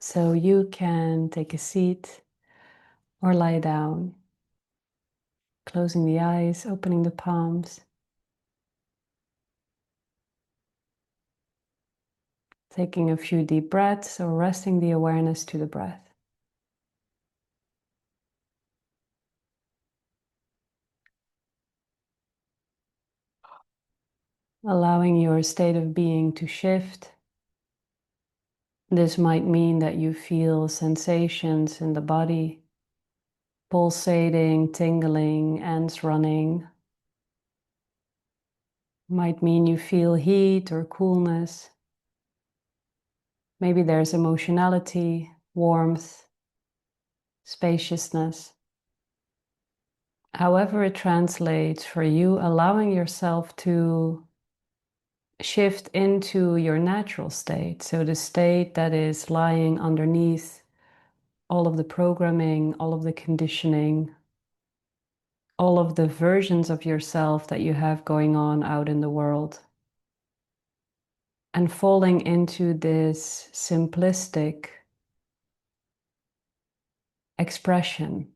So you can take a seat or lie down, closing the eyes, opening the palms, taking a few deep breaths or resting the awareness to the breath. Allowing your state of being to shift. This might mean that you feel sensations in the body, pulsating, tingling, ants running. Might mean you feel heat or coolness. Maybe there's emotionality, warmth, spaciousness. However it translates for you, allowing yourself to shift into your natural state. So the state that is lying underneath all of the programming, all of the conditioning, all of the versions of yourself that you have going on out in the world. And falling into this simplistic expression.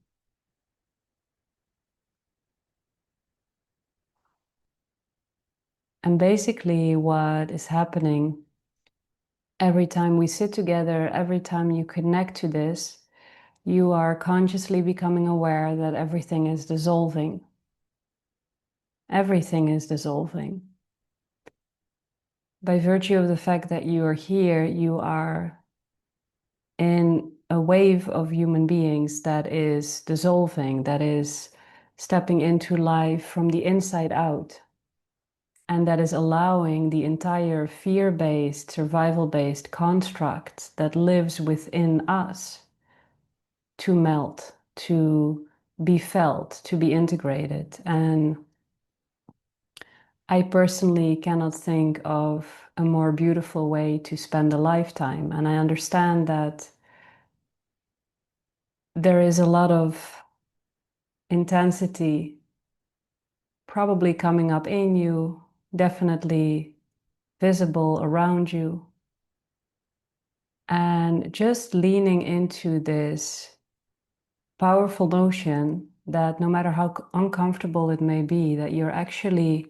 And basically what is happening every time we sit together, every time you connect to this, you are consciously becoming aware that everything is dissolving. Everything is dissolving. By virtue of the fact that you are here, you are in a wave of human beings that is dissolving, that is stepping into life from the inside out. And that is allowing the entire fear-based, survival-based construct that lives within us to melt, to be felt, to be integrated. And I personally cannot think of a more beautiful way to spend a lifetime. And I understand that there is a lot of intensity probably coming up in you, definitely visible around you. And just leaning into this powerful notion that no matter how uncomfortable it may be, that you're actually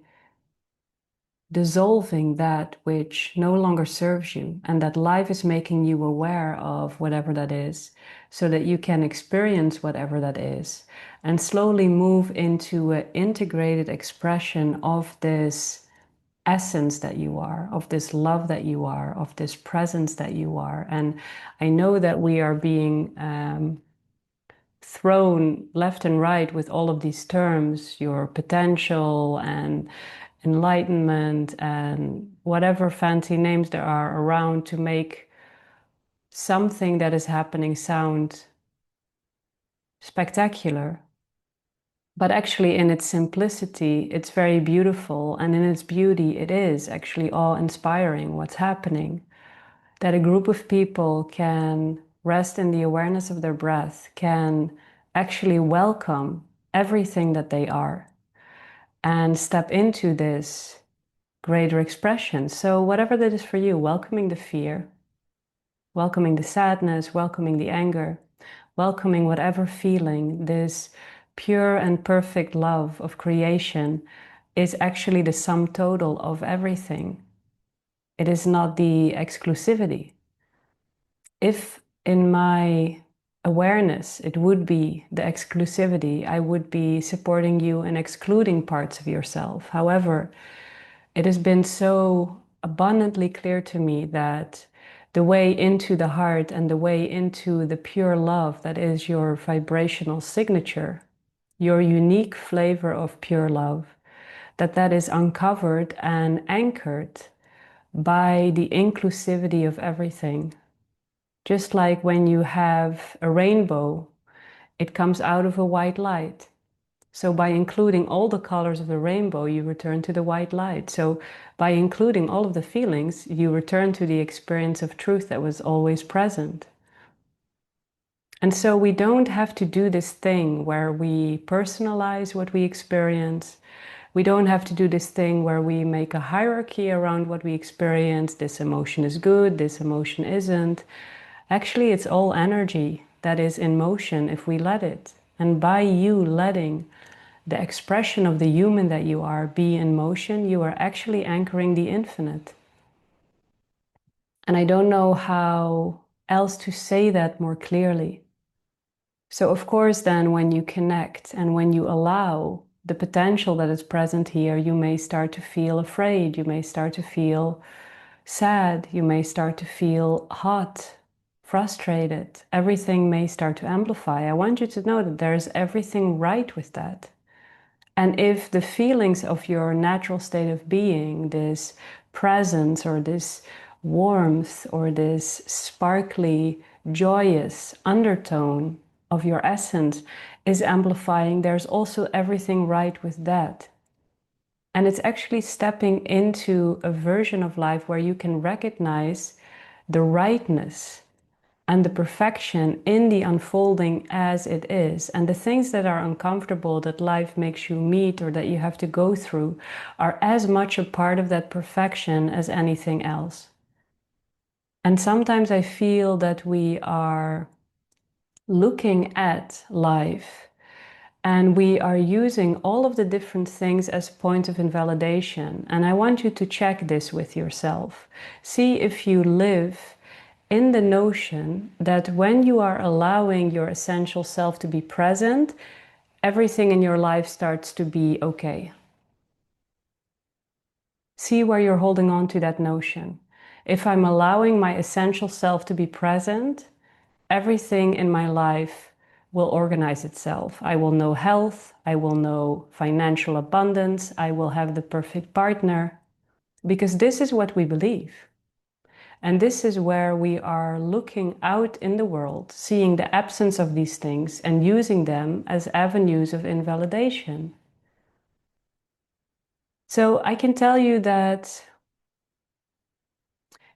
dissolving that which no longer serves you, and that life is making you aware of whatever that is, so that you can experience whatever that is, and slowly move into an integrated expression of this essence that you are, of this love that you are, of this presence that you are. And I know that we are being thrown left and right with all of these terms, your potential and enlightenment and whatever fancy names there are around to make something that is happening sound spectacular. But actually in its simplicity, it's very beautiful. And in its beauty, it is actually awe-inspiring what's happening. That a group of people can rest in the awareness of their breath, can actually welcome everything that they are and step into this greater expression. So whatever that is for you, welcoming the fear, welcoming the sadness, welcoming the anger, welcoming whatever feeling, this pure and perfect love of creation is actually the sum total of everything. It is not the exclusivity. If in my awareness it would be the exclusivity, I would be supporting you and excluding parts of yourself. However, it has been so abundantly clear to me that the way into the heart and the way into the pure love that is your vibrational signature, your unique flavor of pure love, that is uncovered and anchored by the inclusivity of everything. Just like when you have a rainbow, it comes out of a white light. So by including all the colors of the rainbow, you return to the white light. So by including all of the feelings, you return to the experience of truth that was always present. And so we don't have to do this thing where we personalize what we experience. We don't have to do this thing where we make a hierarchy around what we experience. This emotion is good, this emotion isn't. Actually, it's all energy that is in motion if we let it. And by you letting the expression of the human that you are be in motion, you are actually anchoring the infinite. And I don't know how else to say that more clearly. So, of course, then when you connect and when you allow the potential that is present here, you may start to feel afraid, you may start to feel sad, you may start to feel hot, frustrated. Everything may start to amplify. I want you to know that there's everything right with that. And if the feelings of your natural state of being, this presence or this warmth or this sparkly, joyous undertone of your essence is amplifying, there's also everything right with that. And it's actually stepping into a version of life where you can recognize the rightness and the perfection in the unfolding as it is. And the things that are uncomfortable that life makes you meet or that you have to go through are as much a part of that perfection as anything else. And sometimes I feel that we are looking at life and we are using all of the different things as points of invalidation. And I want you to check this with yourself. See if you live in the notion that when you are allowing your essential self to be present, everything in your life starts to be okay. See where you're holding on to that notion. If I'm allowing my essential self to be present, everything in my life will organize itself. I will know health, I will know financial abundance, I will have the perfect partner, because this is what we believe. And this is where we are looking out in the world, seeing the absence of these things and using them as avenues of invalidation. So I can tell you that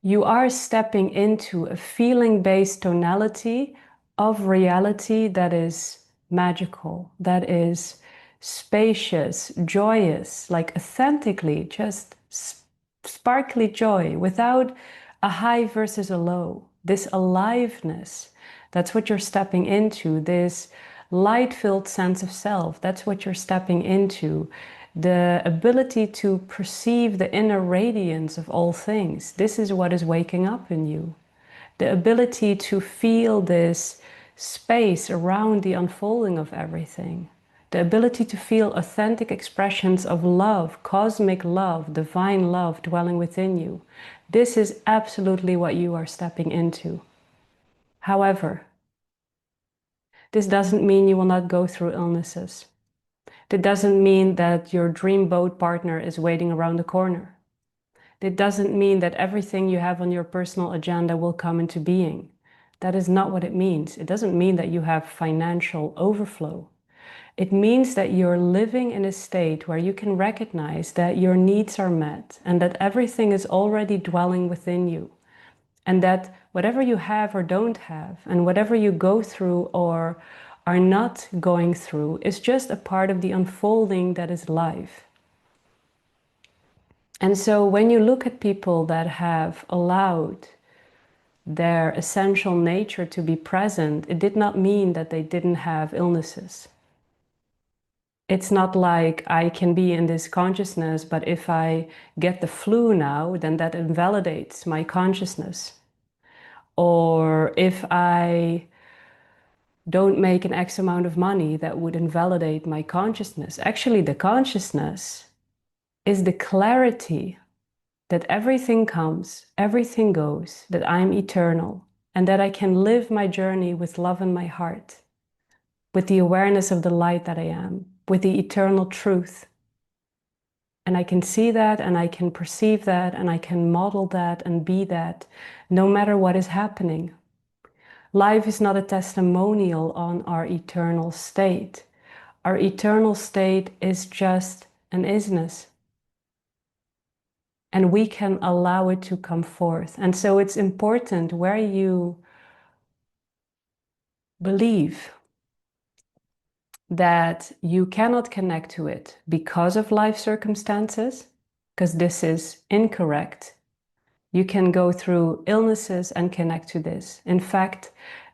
you are stepping into a feeling-based tonality of reality that is magical, that is spacious, joyous, like authentically, just sparkly joy without a high versus a low. This aliveness, that's what you're stepping into, this light-filled sense of self, that's what you're stepping into. The ability to perceive the inner radiance of all things. This is what is waking up in you. The ability to feel this space around the unfolding of everything. The ability to feel authentic expressions of love, cosmic love, divine love dwelling within you. This is absolutely what you are stepping into. However, this doesn't mean you will not go through illnesses. That doesn't mean that your dream boat partner is waiting around the corner. It doesn't mean that everything you have on your personal agenda will come into being. That is not what it means. It doesn't mean that you have financial overflow. It means that you're living in a state where you can recognize that your needs are met and that everything is already dwelling within you. And that whatever you have or don't have, and whatever you go through or are not going through, is just a part of the unfolding that is life. And so when you look at people that have allowed their essential nature to be present, it did not mean that they didn't have illnesses. It's not like I can be in this consciousness, but if I get the flu now, then that invalidates my consciousness. Or if I don't make an X amount of money, that would invalidate my consciousness. Actually, the consciousness is the clarity that everything comes, everything goes, that I'm eternal, and that I can live my journey with love in my heart, with the awareness of the light that I am, with the eternal truth. And I can see that, and I can perceive that, and I can model that and be that, no matter what is happening. Life is not a testimonial on our eternal state. Our eternal state is just an isness. And we can allow it to come forth. And so it's important where you believe that you cannot connect to it because of life circumstances, because this is incorrect. You can go through illnesses and connect to this. In fact,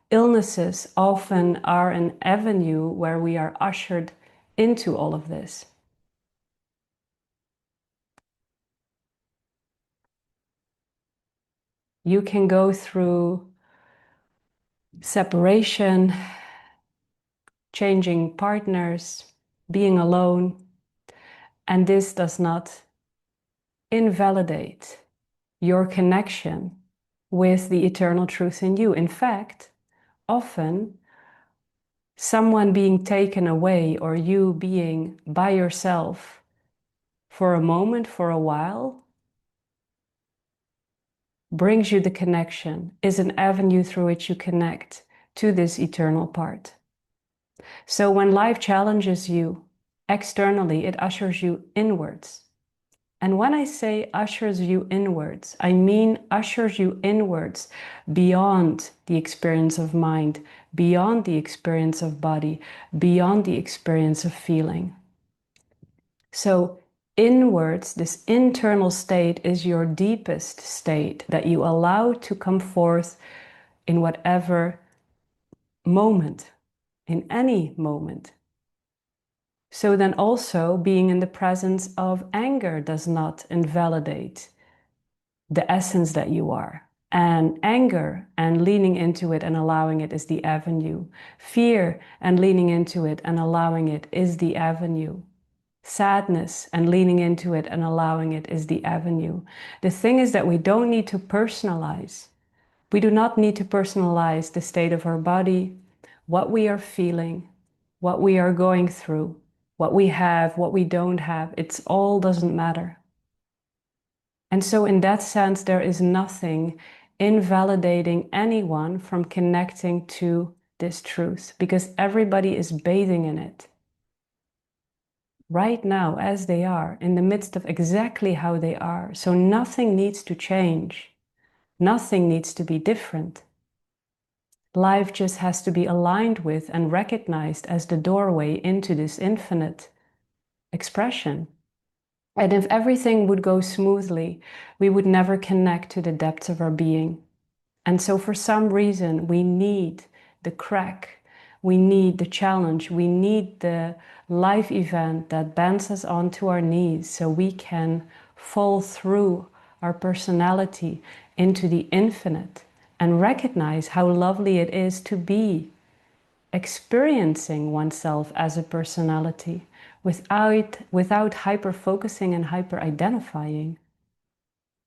illnesses often are an avenue where we are ushered into all of this. You can go through separation, changing partners, being alone, and this does not invalidate your connection with the eternal truth in you. In fact, often someone being taken away or you being by yourself for a moment, for a while, brings you the connection, is an avenue through which you connect to this eternal part. So when life challenges you externally, it ushers you inwards. And when I say ushers you inwards, I mean ushers you inwards beyond the experience of mind, beyond the experience of body, beyond the experience of feeling. So inwards, this internal state is your deepest state that you allow to come forth in whatever moment, in any moment. So then also being in the presence of anger does not invalidate the essence that you are. And anger and leaning into it and allowing it is the avenue. Fear and leaning into it and allowing it is the avenue. Sadness and leaning into it and allowing it is the avenue. The thing is that we don't need to personalize. We do not need to personalize the state of our body, what we are feeling, what we are going through, what we have, what we don't have. It's all doesn't matter. And so in that sense, there is nothing invalidating anyone from connecting to this truth because everybody is bathing in it right now as they are, in the midst of exactly how they are. So nothing needs to change. Nothing needs to be different. Life just has to be aligned with and recognized as the doorway into this infinite expression. And if everything would go smoothly, we would never connect to the depths of our being. And so for some reason, we need the crack, we need the challenge, we need the life event that bends us onto our knees so we can fall through our personality into the infinite and recognize how lovely it is to be experiencing oneself as a personality without hyper-focusing and hyper-identifying.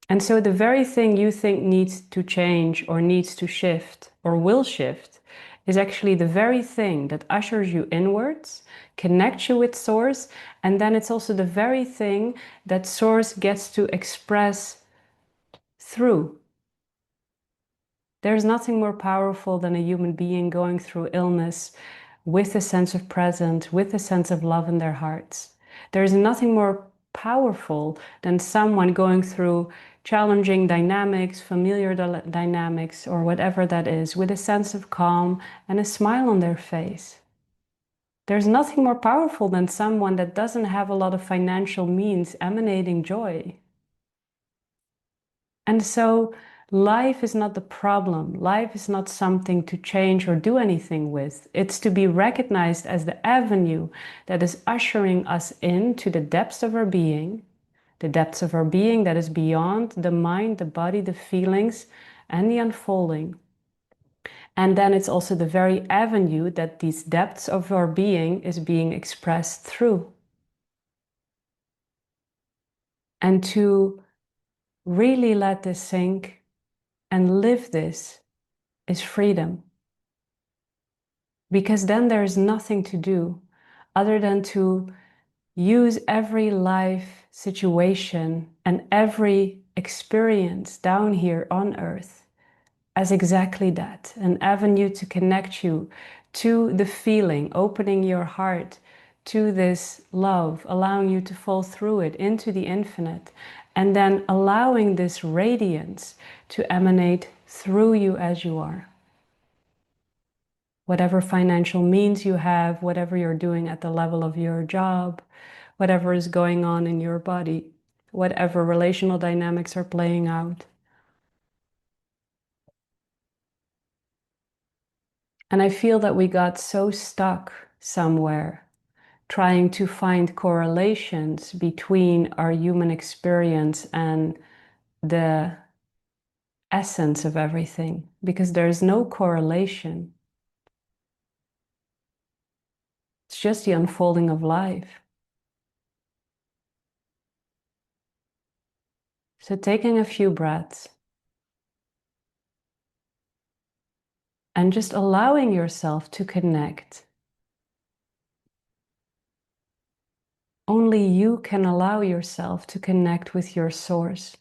And so the very thing you think needs to change or needs to shift or will shift is actually the very thing that ushers you inwards, connects you with Source, and then it's also the very thing that Source gets to express through. There's nothing more powerful than a human being going through illness with a sense of presence, with a sense of love in their hearts. There's nothing more powerful than someone going through challenging dynamics, familiar dynamics, or whatever that is, with a sense of calm and a smile on their face. There's nothing more powerful than someone that doesn't have a lot of financial means emanating joy. And so life is not the problem. Life is not something to change or do anything with. It's to be recognized as the avenue that is ushering us into the depths of our being, the depths of our being that is beyond the mind, the body, the feelings, and the unfolding. And then it's also the very avenue that these depths of our being is being expressed through. And to really let this sink and live this is freedom. Because then there is nothing to do other than to use every life situation and every experience down here on earth as exactly that, an avenue to connect you to the feeling, opening your heart to this love, allowing you to fall through it into the infinite, and then allowing this radiance to emanate through you as you are. Whatever financial means you have, whatever you're doing at the level of your job, whatever is going on in your body, whatever relational dynamics are playing out, And I feel that we got so stuck somewhere trying to find correlations between our human experience and the essence of everything, because there's no correlation. It's just the unfolding of life. So taking a few breaths and just allowing yourself to connect. Only you can allow yourself to connect with your source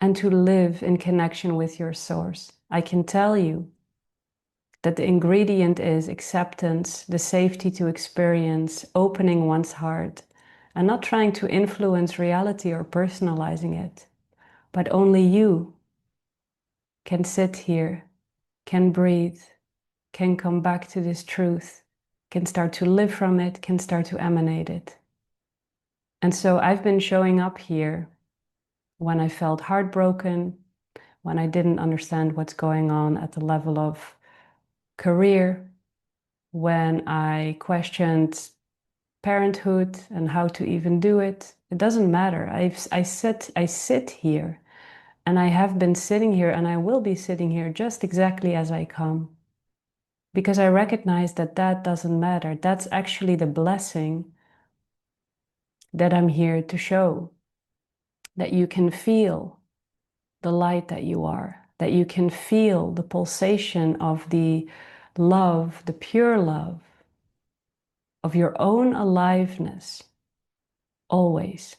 and to live in connection with your source. I can tell you that the ingredient is acceptance, the safety to experience, opening one's heart, and not trying to influence reality or personalizing it. But only you can sit here, can breathe, can come back to this truth, can start to live from it, can start to emanate it. And so I've been showing up here when I felt heartbroken, when I didn't understand what's going on at the level of career, when I questioned parenthood and how to even do it. It doesn't matter. I sit here, and I have been sitting here, and I will be sitting here just exactly as I come. Because I recognize that that doesn't matter. That's actually the blessing that I'm here to show. That you can feel the light that you are, that you can feel the pulsation of the love, the pure love of your own aliveness, always.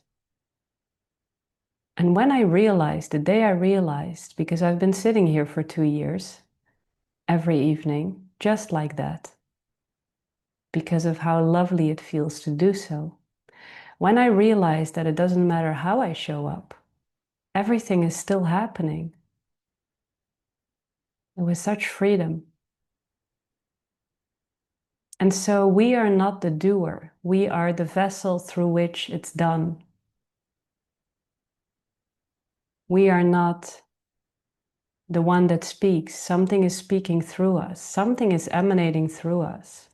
And when I realized, the day I realized, because I've been sitting here for 2 years, every evening, just like that, because of how lovely it feels to do so. When I realized that it doesn't matter how I show up, everything is still happening. It was such freedom. And so we are not the doer. We are the vessel through which it's done. We are not the one that speaks. Something is speaking through us. Something is emanating through us.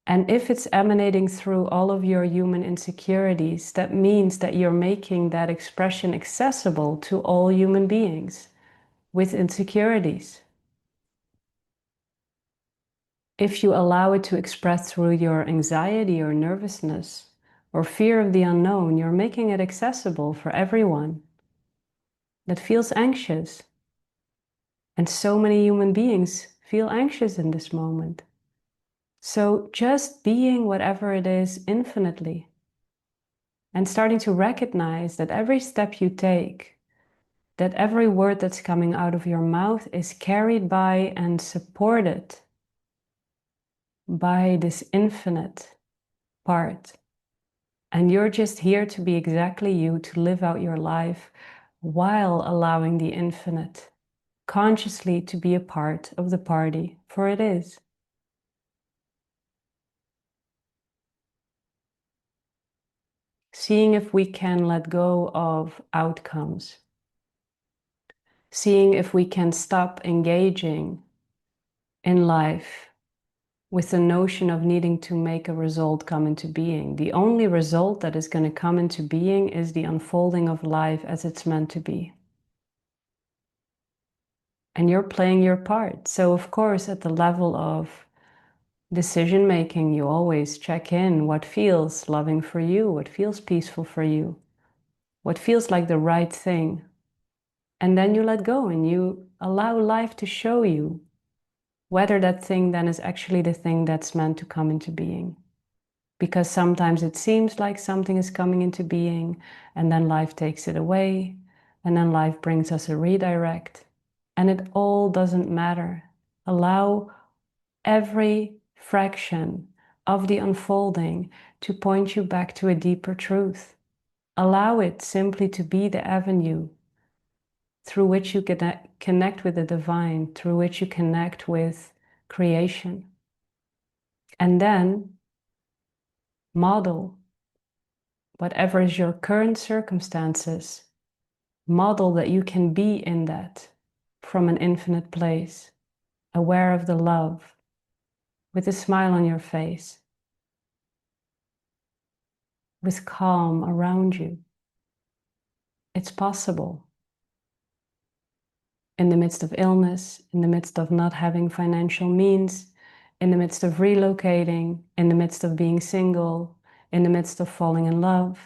And if it's emanating through all of your human insecurities, that means that you're making that expression accessible to all human beings with insecurities. If you allow it to express through your anxiety or nervousness or fear of the unknown, you're making it accessible for everyone that feels anxious. And so many human beings feel anxious in this moment. So just being whatever it is infinitely and starting to recognize that every step you take, that every word that's coming out of your mouth is carried by and supported by this infinite part. And you're just here to be exactly you, to live out your life while allowing the infinite consciously to be a part of the party, for it is. Seeing if we can let go of outcomes. Seeing if we can stop engaging in life with the notion of needing to make a result come into being. The only result that is going to come into being is the unfolding of life as it's meant to be. And you're playing your part. So of course, at the level of decision making, you always check in what feels loving for you, what feels peaceful for you, what feels like the right thing. And then you let go and you allow life to show you whether that thing then is actually the thing that's meant to come into being. Because sometimes it seems like something is coming into being, and then life takes it away, and then life brings us a redirect, and it all doesn't matter. Allow every fraction of the unfolding to point you back to a deeper truth. Allow it simply to be the avenue through which you connect with the divine, through which you connect with creation. And then model whatever is your current circumstances, model that you can be in that from an infinite place, aware of the love, with a smile on your face, with calm around you. It's possible. In the midst of illness, in the midst of not having financial means, in the midst of relocating, in the midst of being single, in the midst of falling in love,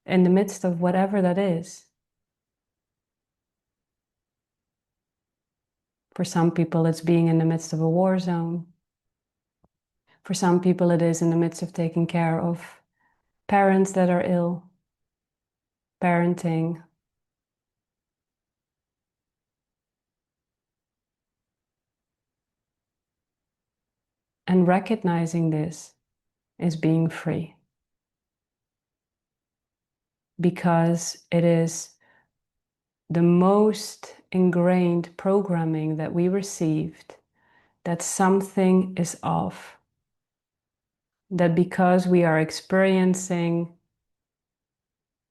in the midst of whatever that is. For some people, it's being in the midst of a war zone. For some people, it is in the midst of taking care of parents that are ill, parenting. And recognizing this is being free. Because it is the most ingrained programming that we received that something is off. That because we are experiencing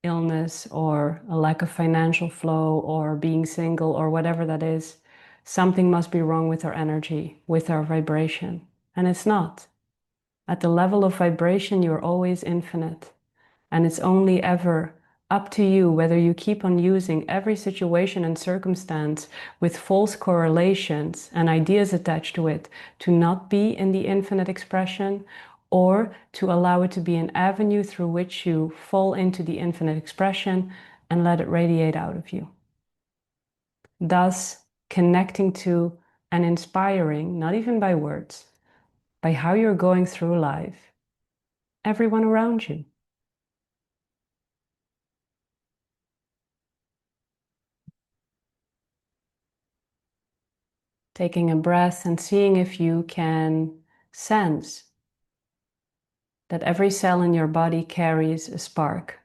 illness or a lack of financial flow or being single or whatever that is, something must be wrong with our energy, with our vibration. And it's not. At the level of vibration, you're always infinite. And it's only ever up to you whether you keep on using every situation and circumstance with false correlations and ideas attached to it to not be in the infinite expression, or to allow it to be an avenue through which you fall into the infinite expression and let it radiate out of you. Thus, connecting to and inspiring, not even by words, by how you're going through life, everyone around you. Taking a breath and seeing if you can sense that every cell in your body carries a spark.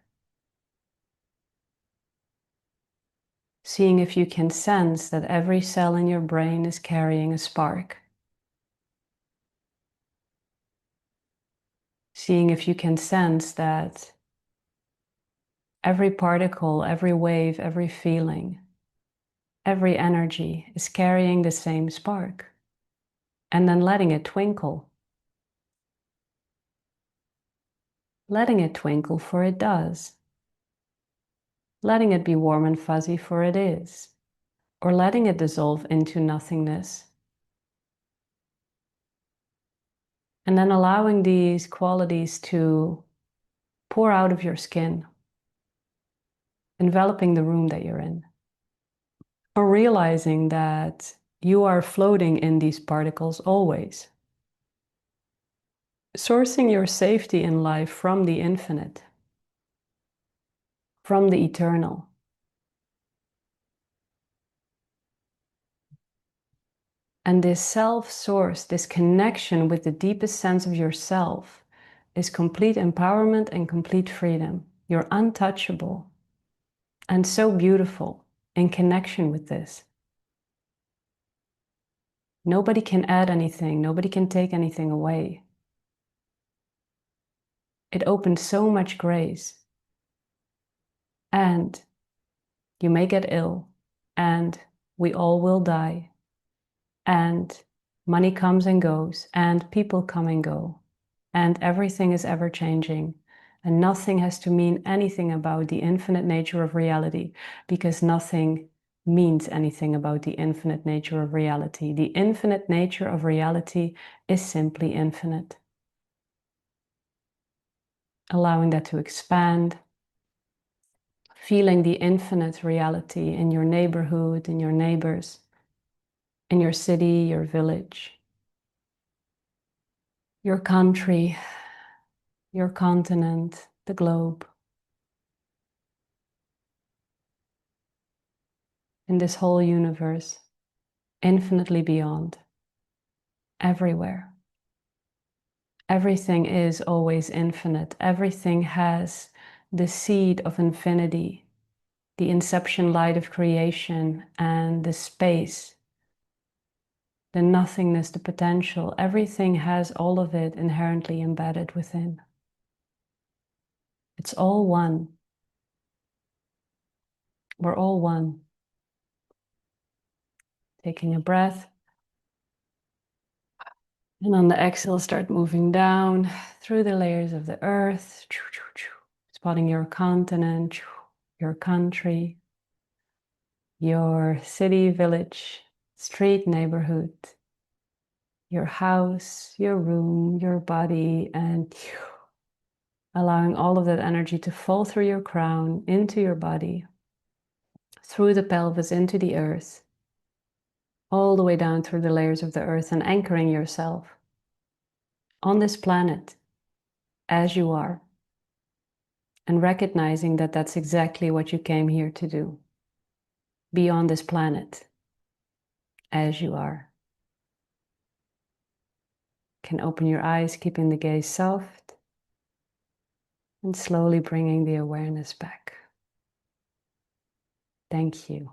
Seeing if you can sense that every cell in your brain is carrying a spark. Seeing if you can sense that every particle, every wave, every feeling, every energy is carrying the same spark. And then letting it twinkle. Letting it twinkle, for it does. Letting it be warm and fuzzy, for it is. Or letting it dissolve into nothingness. And then allowing these qualities to pour out of your skin, enveloping the room that you're in. Or realizing that you are floating in these particles always. Sourcing your safety in life from the infinite, from the eternal. And this self-source, this connection with the deepest sense of yourself, is complete empowerment and complete freedom. You're untouchable and so beautiful in connection with this. Nobody can add anything, nobody can take anything away. It opens so much grace. And you may get ill, and we all will die. And money comes and goes, and people come and go, and everything is ever changing. And nothing has to mean anything about the infinite nature of reality, because nothing means anything about the infinite nature of reality. The infinite nature of reality is simply infinite. Allowing that to expand, feeling the infinite reality in your neighborhood, in your neighbors, in your city, your village, your country, your continent, the globe, in this whole universe, infinitely beyond, everywhere. Everything is always infinite. Everything has the seed of infinity, the inception light of creation, and the space, the nothingness, the potential. Everything has all of it inherently embedded within. It's all one. We're all one. Taking a breath. And on the exhale, start moving down through the layers of the earth, spotting your continent, your country, your city, village, street, neighborhood, your house, your room, your body, and allowing all of that energy to fall through your crown, into your body, through the pelvis, into the earth, all the way down through the layers of the earth, and anchoring yourself on this planet as you are, and recognizing that that's exactly what you came here to do. Be on this planet as you are. Can open your eyes, keeping the gaze soft, and slowly bringing the awareness back. Thank you.